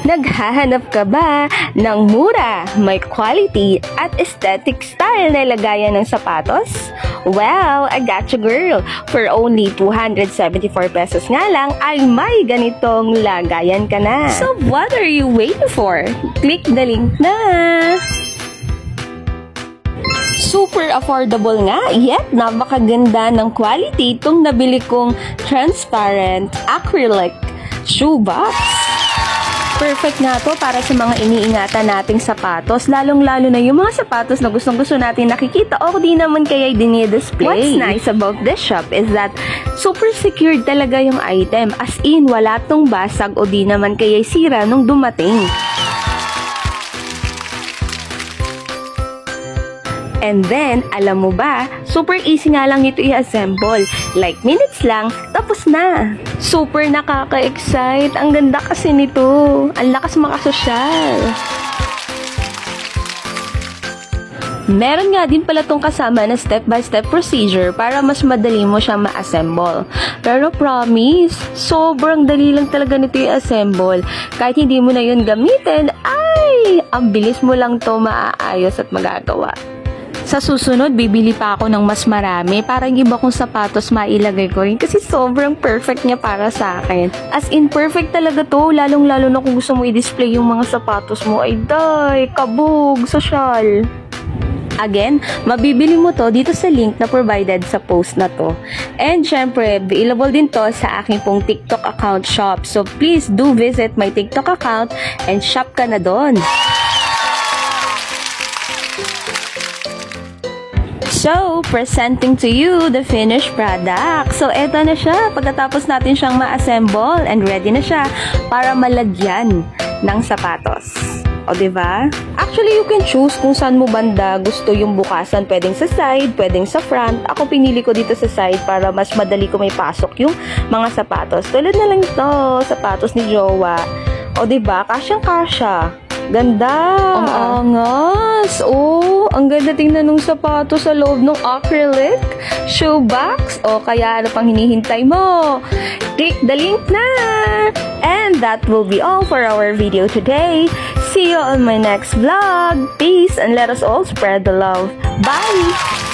Naghahanap ka ba ng mura, may quality at aesthetic style na lagayan ng sapatos? Well, I got you girl. For only 274 pesos nga lang ay may ganitong lagayan ka na. So what are you waiting for? Click the link na! Super affordable nga, yet napakaganda ng quality itong nabili kong transparent acrylic shoebox. Perfect nga to para sa mga iniingatan nating sapatos, lalong-lalo na yung mga sapatos na gustong-gusto natin nakikita o di naman kaya dinidisplay. What's nice about this shop is that super secured talaga yung item, as in wala tong basag o di naman kaya sira nung dumating. And then, alam mo ba, super easy nga lang ito i-assemble. Like minutes lang, tapos na. Super nakaka-excite. Ang ganda kasi nito. Ang lakas makasosyal. Meron nga din pala tong kasama na step-by-step procedure para mas madali mo siya ma-assemble. Pero promise, sobrang dali lang talaga nito i-assemble. Kahit hindi mo na yun gamitin, ay, ang bilis mo lang to maaayos at magagawa. Sa susunod, bibili pa ako ng mas marami para yung iba kong sapatos mailagay ko rin kasi sobrang perfect niya para sa akin. As in, perfect talaga to, lalong-lalo na kung gusto mo i-display yung mga sapatos mo. Ay, day, kabog, sosyal. Again, mabibili mo to dito sa link na provided sa post na to. And syempre, available din to sa aking pong TikTok account shop. So please do visit my TikTok account and shop ka na doon. So, presenting to you the finished product. So, eto na siya. Pagkatapos natin siyang ma-assemble and ready na siya para malagyan ng sapatos. O, diba? Actually, you can choose kung saan mo banda gusto yung bukasan. Pwedeng sa side, pwedeng sa front. Ako pinili ko dito sa side para mas madali ko may pasok yung mga sapatos. Tulad na lang ito, sapatos ni Jowa. O, diba? Kasyang-kasya. Ganda! Ang angas! Oh, ang ganda tingnan nung sapatos sa loob ng acrylic shoebox. O, kaya ano pang hinihintay mo? Click the link na! And that will be all for our video today. See you on my next vlog. Peace and let us all spread the love. Bye!